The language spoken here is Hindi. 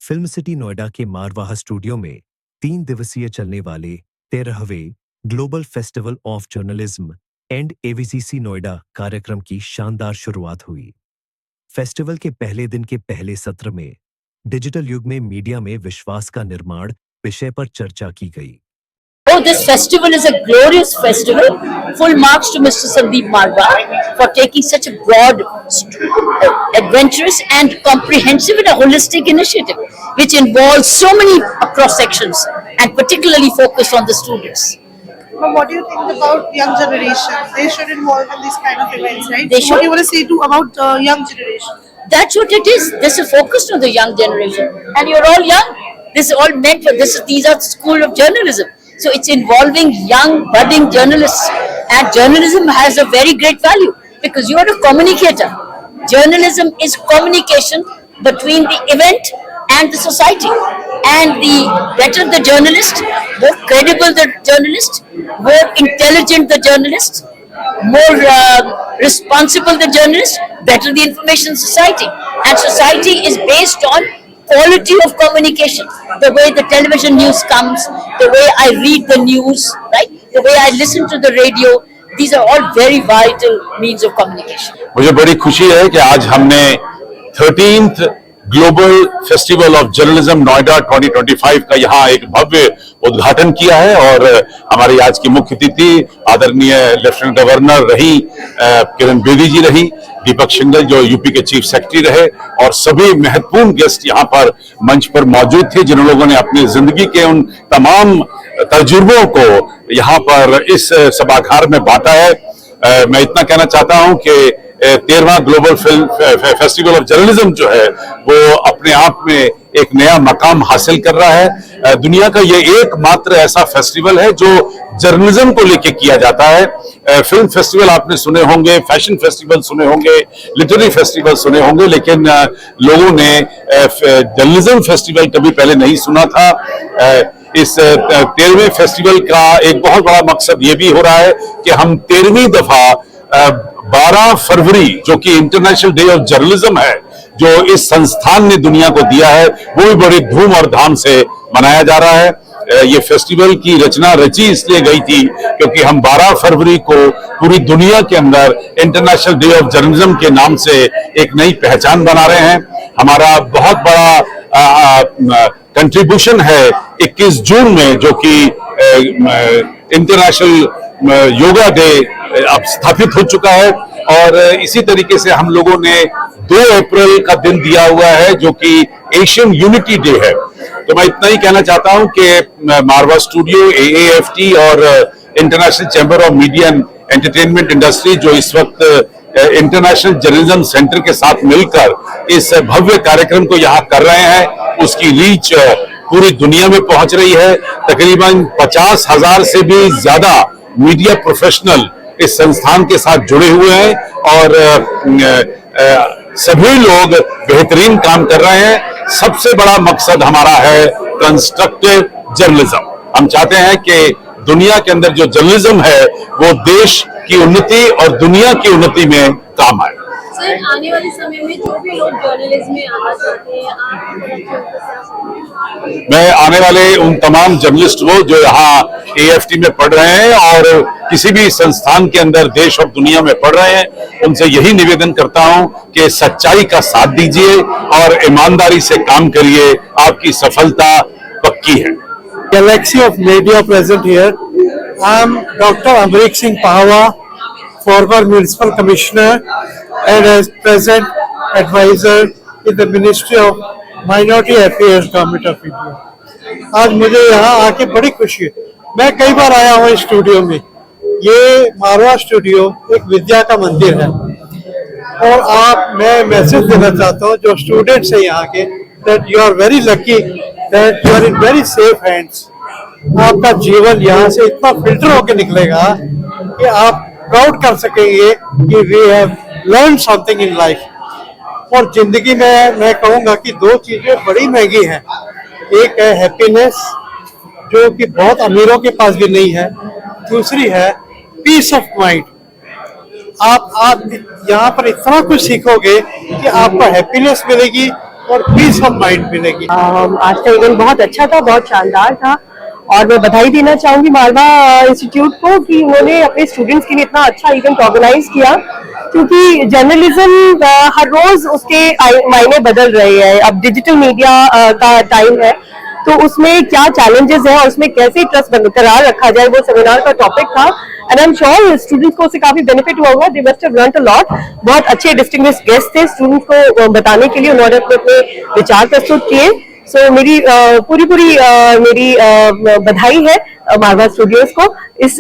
फिल्म सिटी नोएडा के मारवाहा स्टूडियो में 3 दिवसीय चलने वाले 13वें global festival of journalism and AVCC Noida कार्यक्रम की शानदार शुरुआत हुई। फेस्टिवल के पहले दिन के पहले सत्र में डिजिटल युग में मीडिया में विश्वास का निर्माण विषय पर चर्चा की गई। Oh, this festival is a glorious festival. Full marks to Mr. Sandeep Marwa for taking such a broad, adventurous and comprehensive and a holistic initiative which involves so many cross sections and particularly focus on the students. But what do you think about young generation? They should involve in these kind of events, right? They should. What do you want to say about young generation? That's what it is. This is focused on the young generation, and you're all young. This is all meant for this. These are school of journalism. So it's involving young, budding journalists, and journalism has a very great value because you are a communicator. Journalism is communication between the event and the society. And the better the journalist, more credible the journalist, more intelligent the journalist, more responsible the journalist, better the information society. And society is based on quality of communication, the way the television news comes, the way I read the news, right? The way I listen to the radio. These are all very vital means of communication. मुझे बड़ी खुशी है कि आज हमने 13th global festival of journalism Noida 2025 का यहाँ एक भव्य उद्घाटन किया है और हमारी आज की मुख्य अतिथि आदरणीय लेफ्टिनेंट गवर्नर रही किरण बेदी जी रही, दीपक सिंघल जो यूपी के चीफ सेक्रेटरी रहे और सभी महत्वपूर्ण गेस्ट यहाँ पर मंच पर मौजूद थे जिन लोगों ने अपनी जिंदगी के उन तमाम तजुर्बों को यहाँ पर इस सभागार में बांटा है। मैं इतना कहना चाहता हूँ कि 13वां global film festival of journalism जो है वो अपने आप में एक नया मकाम हासिल कर रहा है। दुनिया का ये एकमात्र ऐसा फेस्टिवल है जो जर्नलिज्म को लेके किया जाता है। फिल्म फेस्टिवल आपने सुने होंगे, फैशन फेस्टिवल सुने होंगे, लिटरेरी फेस्टिवल सुने होंगे, लेकिन लोगों ने जर्नलिज्म फेस्टिवल कभी पहले नहीं सुना था। इस 13वें फेस्टिवल का एक बहुत बड़ा मकसद ये भी हो रहा है कि हम 13वीं दफा 12 फरवरी जो कि इंटरनेशनल डे ऑफ जर्नलिज्म है जो इस संस्थान ने दुनिया को दिया है वो भी बड़ी धूम और धाम से मनाया जा रहा है। ये फेस्टिवल की रचना रची इसलिए गई थी क्योंकि हम 12 फरवरी को पूरी दुनिया के अंदर इंटरनेशनल डे ऑफ जर्नलिज्म के नाम से एक नई पहचान बना रहे हैं। हमारा बहुत बड़ा कंट्रीब्यूशन है 21 जून में जो कि इंटरनेशनल योगा डे अब स्थापित हो चुका है और इसी तरीके से हम लोगों ने 2 अप्रैल का दिन दिया हुआ है जो कि एशियन यूनिटी डे है। तो मैं इतना ही कहना चाहता हूं कि मारवा स्टूडियो, AAFT और international chamber of media and entertainment industry जो इस वक्त इंटरनेशनल जर्नलिज्म सेंटर के साथ मिलकर इस भव्य कार्यक्रम को यहाँ कर रहे हैं, उसकी रीच पूरी दुनिया में पहुंच रही है। तकरीबन 50,000 से भी ज्यादा मीडिया प्रोफेशनल इस संस्थान के साथ जुड़े हुए हैं और सभी लोग बेहतरीन काम कर रहे हैं। सबसे बड़ा मकसद हमारा है कंस्ट्रक्टिव जर्नलिज्म। हम चाहते हैं कि दुनिया के अंदर जो जर्नलिज्म है वो देश की उन्नति और दुनिया की उन्नति में काम आए। सर, आने वाले समय में जो भी लोग जर्नलिज्म में आना चाहते हैं मैं आने वाले उन तमाम जर्नलिस्ट को जो यहाँ AFT में पढ़ रहे हैं और किसी भी संस्थान के अंदर देश और दुनिया में पढ़ रहे हैं उनसे यही निवेदन करता हूं कि सच्चाई का साथ दीजिए और ईमानदारी से काम करिए, आपकी सफलता पक्की है। Galaxy of media present here. I am Dr. Amrik Singh Pahawa, former municipal commissioner and as present advisor in the Ministry of Minority Affairs, Government of India. आज मुझे यहाँ आके बड़ी खुशी है। मैं कई बार आया हूँ इस स्टूडियो में। ये मारवा स्टूडियो एक विद्या का मंदिर है और मैं मैसेज देना चाहता हूँ जो स्टूडेंट्स हैं यहाँ के that you are very lucky that you are in very safe hands. आपका जीवन यहाँ से इतना फिल्टर होके निकलेगा कि आप प्राउड कर सकेंगे कि we have learned something in life. और जिंदगी में मैं कहूँगा कि 2 चीजें बड़ी महंगी हैं। एक है हैप्पीनेस जो कि बहुत अमीरों के पास भी नहीं है, दूसरी है पीस ऑफ माइंड। आप यहाँ पर इतना कुछ सीखोगे कि आपको हैप्पीनेस मिलेगी, और पीस ऑफ माइंड मिलेगी। आज का इवेंट बहुत अच्छा था, बहुत शानदार था और मैं बधाई देना चाहूंगी मालवा इंस्टीट्यूट को कि उन्होंने अपने स्टूडेंट्स के लिए इतना अच्छा इवेंट ऑर्गेनाइज किया, क्योंकि जर्नलिज्म हर रोज उसके मायने बदल रहे हैं। अब डिजिटल मीडिया का टाइम है, तो उसमें क्या चैलेंजेस हैं और उसमें कैसे ट्रस्ट बरकरार रखा जाए, वो सेमिनार का टॉपिक था। And I am sure students को उससे काफी बेनिफिट हुआ होगा। They must have learned a lot. बहुत अच्छे डिस्टिंग्विश्ड गेस्ट थे, स्टूडेंट्स को बताने के लिए उन्होंने अपने विचार प्रस्तुत किए। सो मेरी पूरी मेरी बधाई है मारवा स्टूडियोज को इस